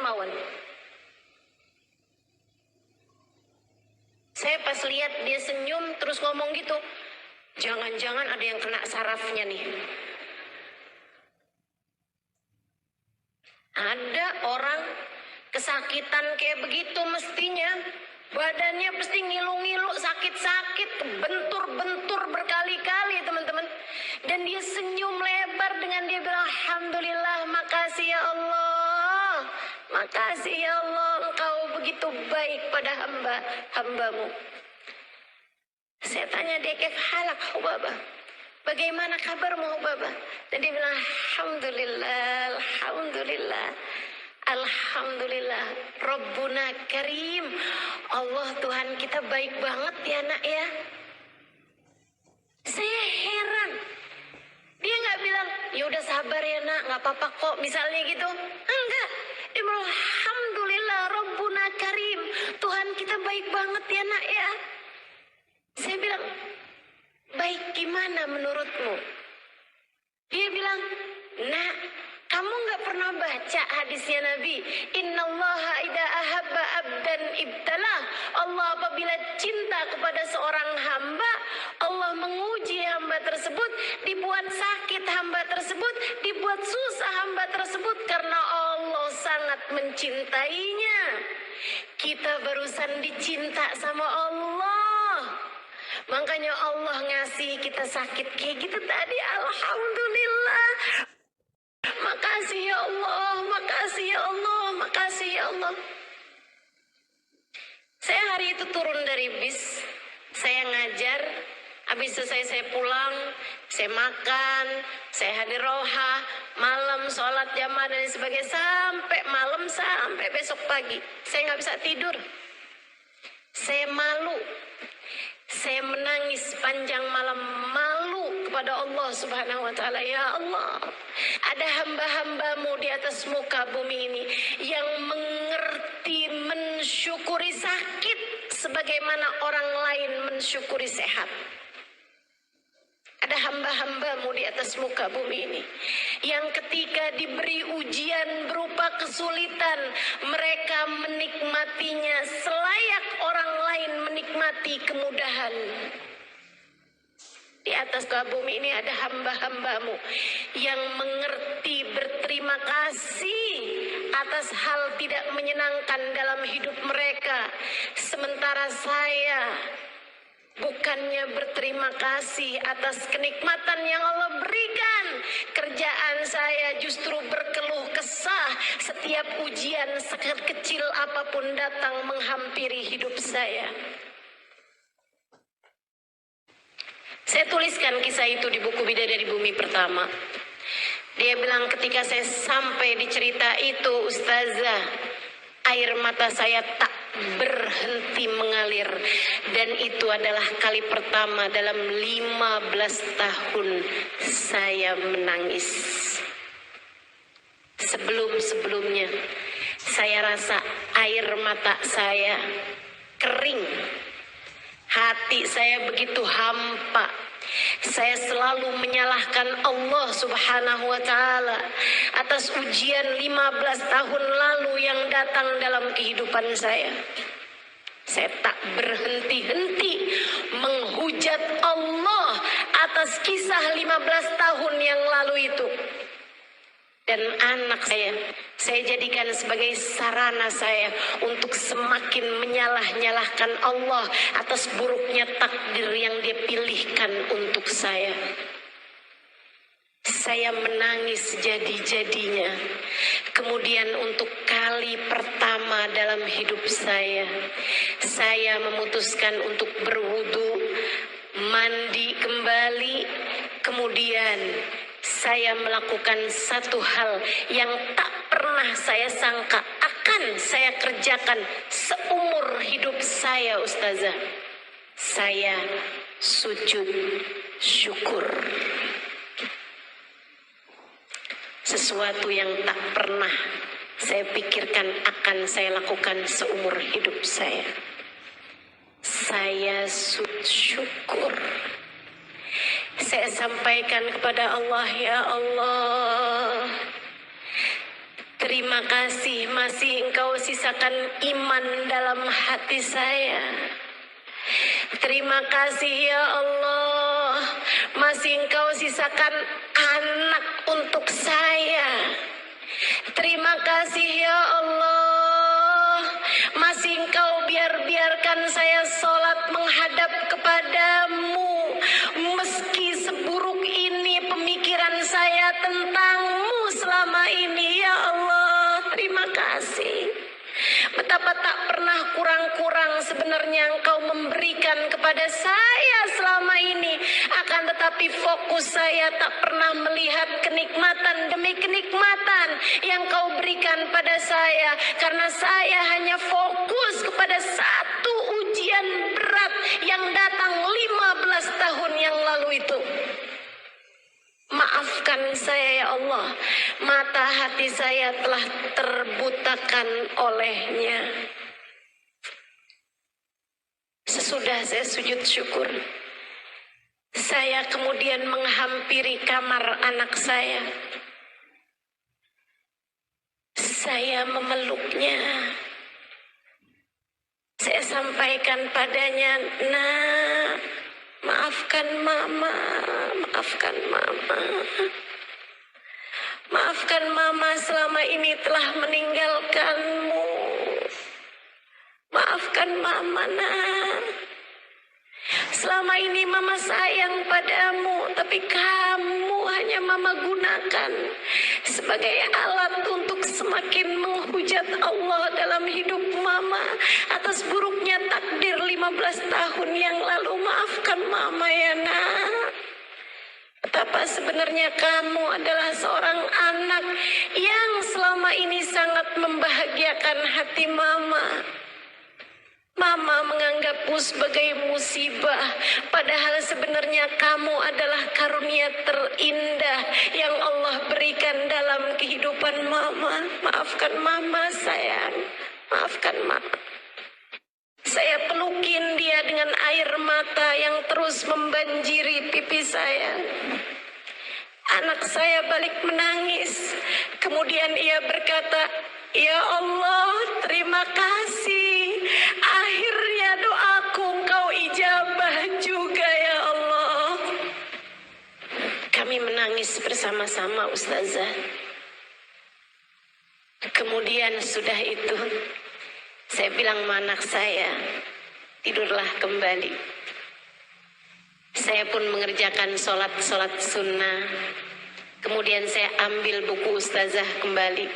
dermawan. Saya pas lihat dia senyum terus ngomong gitu, jangan-jangan ada yang kena sarafnya nih. Ada orang kesakitan kayak begitu mestinya badannya pasti ngilu-ngilu, sakit-sakit, bentur-bentur berkali-kali teman-teman. Dan dia senyum lebar dengan dia bilang, alhamdulillah, makasih ya Allah, makasih ya Allah, engkau begitu baik pada hambamu. Saya tanya dia, kayak halak Hubaba, bagaimana kabarmu Hubaba? Dan dia bilang, alhamdulillah, alhamdulillah, alhamdulillah, Rabbuna Karim. Allah Tuhan kita baik banget ya nak ya. Saya heran. Dia nggak bilang, ya udah sabar ya nak, nggak apa-apa kok, misalnya gitu. Enggak. Dia bilang, alhamdulillah, Rabbuna Karim. Tuhan kita baik banget ya nak ya. Saya bilang, baik gimana menurutmu? Dia bilang, nak, kamu nggak pernah baca hadisnya Nabi? Innallaha idza ahabba abdan ibtalah. Allah apabila cinta kepada seorang hamba, Allah menguji hamba tersebut, dibuat sakit hamba tersebut, dibuat susah hamba tersebut karena Allah sangat mencintainya. Kita barusan dicinta sama Allah. Makanya Allah ngasih kita sakit kayak gitu tadi. Alhamdulillah. Makasih ya Allah, makasih ya Allah, makasih ya Allah. Saya hari itu turun dari bis, saya ngajar, habis selesai saya pulang, saya makan, saya hadir roha, malam sholat jamaah dan sebagainya, sampai malam, sampai besok pagi. Saya nggak bisa tidur. Saya malu. Saya menangis panjang malam, malu kepada Allah Subhanahu wa Ta'ala. Ya Allah, ada hamba-hambamu di atas muka bumi ini yang mengerti mensyukuri sakit sebagaimana orang lain mensyukuri sehat. Ada hamba-hambamu di atas muka bumi ini yang ketika diberi ujian berupa kesulitan, mereka menikmatinya selayak orang lain menikmati kemudahan. Di atas muka bumi ini ada hamba-hambamu yang mengerti berterima kasih atas hal tidak menyenangkan dalam hidup mereka. Sementara saya bukannya berterima kasih atas kenikmatan yang Allah berikan, kerjaan saya justru berkeluh kesah setiap ujian sekecil apapun datang menghampiri hidup saya. Saya tuliskan kisah itu di buku Bidadari Bumi pertama. Dia bilang ketika saya sampai di cerita itu, Ustazah, air mata saya tak berhenti mengalir. Dan itu adalah kali pertama dalam 15 tahun saya menangis. Sebelum-sebelumnya saya rasa air mata saya kering. Hati saya begitu hampa. Saya selalu menyalahkan Allah Subhanahu wa Ta'ala atas ujian 15 tahun lalu yang datang dalam kehidupan saya. Saya tak berhenti-henti menghujat Allah atas kisah 15 tahun yang lalu itu. Dan anak saya jadikan sebagai sarana saya untuk semakin menyalah-nyalahkan Allah atas buruknya takdir yang Dia pilihkan untuk saya. Saya menangis jadi-jadinya. Kemudian untuk kali pertama dalam hidup saya memutuskan untuk berwudu, mandi kembali, kemudian saya melakukan satu hal yang tak pernah saya sangka akan saya kerjakan seumur hidup saya, Ustazah. Saya sujud syukur. Sesuatu yang tak pernah saya pikirkan akan saya lakukan seumur hidup saya. Saya sujud syukur. Saya sampaikan kepada Allah, ya Allah, Terima kasih masih Engkau sisakan iman dalam hati saya. Terima kasih ya Allah, masih Engkau sisakan anak untuk saya. Terima kasih ya Allah, masih Engkau biarkan saya sholat menghadap kepadamu. Meski seburuk ini pemikiran saya tentangmu selama ini ya Allah, terima kasih. Betapa tak pernah kurang-kurang sebenarnya Engkau memberikan kepada saya selama ini. Akan tetapi fokus saya tak pernah melihat kenikmatan demi kenikmatan yang Kau berikan pada saya. Karena saya hanya fokus kepada satu ujian berat yang datang 15 tahun yang lalu itu. Maafkan saya ya Allah, mata hati saya telah terbutakan olehnya. Sesudah saya sujud syukur, saya kemudian menghampiri kamar anak saya. Saya memeluknya. Saya sampaikan padanya, "Nak, maafkan mama, maafkan mama. Maafkan mama selama ini telah meninggalkanmu. Maafkan mama, nak. Selama ini mama sayang padamu, tapi kamu hanya mama gunakan sebagai alat untuk semakin menghujat Allah dalam hidup mama atas buruknya takdir 15 tahun yang lalu. Maafkan mama ya nak. Betapa sebenarnya kamu adalah seorang anak yang selama ini sangat membahagiakan hati mama. Mama menganggapmu sebagai musibah, padahal sebenarnya kamu adalah karunia terindah yang Allah berikan dalam kehidupan mama. Maafkan mama sayang, maafkan mama." Saya pelukin dia dengan air mata yang terus membanjiri pipi saya. Anak saya balik menangis. Kemudian ia berkata, "Ya Allah, terima kasih. Akhirnya doaku Engkau ijabah juga ya Allah." Kami menangis bersama-sama Ustazah. Kemudian sudah itu, saya bilang sama anak saya, "Tidurlah kembali." Saya pun mengerjakan sholat sunnah. Kemudian saya ambil buku Ustazah kembali.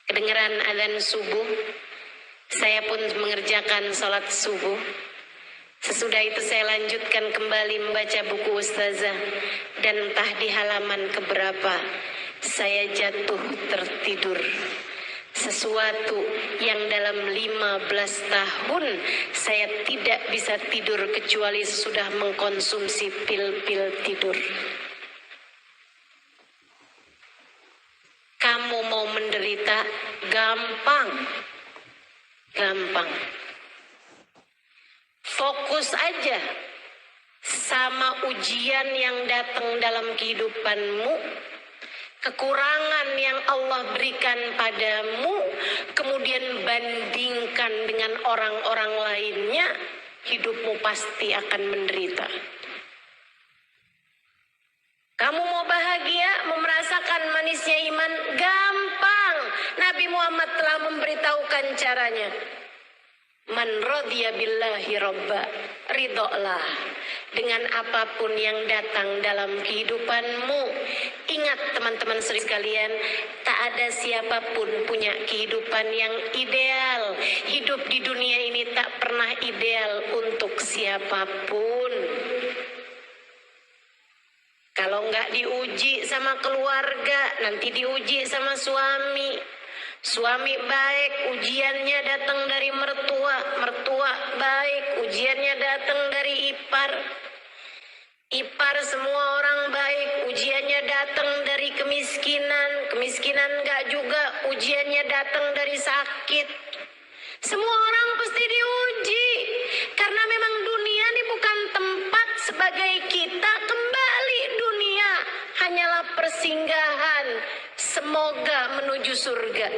Kedengeran azan subuh, saya pun mengerjakan sholat subuh. Sesudah itu saya lanjutkan kembali membaca buku Ustazah. Dan entah di halaman keberapa, saya jatuh tertidur. Sesuatu yang dalam 15 tahun saya tidak bisa tidur kecuali sudah mengkonsumsi pil-pil tidur. Kamu mau menderita gampang. Gampang. Fokus aja sama ujian yang datang dalam kehidupanmu. Kekurangan yang Allah berikan padamu, kemudian bandingkan dengan orang-orang lainnya, hidupmu pasti akan menderita. Kamu mau bahagia, mau merasakan manisnya iman, gampang. Nabi Muhammad telah memberitahukan caranya. Man radiya billahi robba, ridholah dengan apapun yang datang dalam kehidupanmu. Ingat teman-teman sekalian, tak ada siapapun punya kehidupan yang ideal. Hidup di dunia ini tak pernah ideal untuk siapapun. Kalau nggak diuji sama keluarga, nanti diuji sama suami. Suami baik, ujiannya datang dari mertua. Mertua baik, ujiannya datang dari ipar. Ipar semua orang baik, ujiannya datang dari kemiskinan. Kemiskinan nggak juga, ujiannya datang dari sakit. Semua orang pasti diuji. Karena memang dunia ini bukan tempat sebagai kita kembali. Dunia hanyalah persinggahan Semoga menuju surga.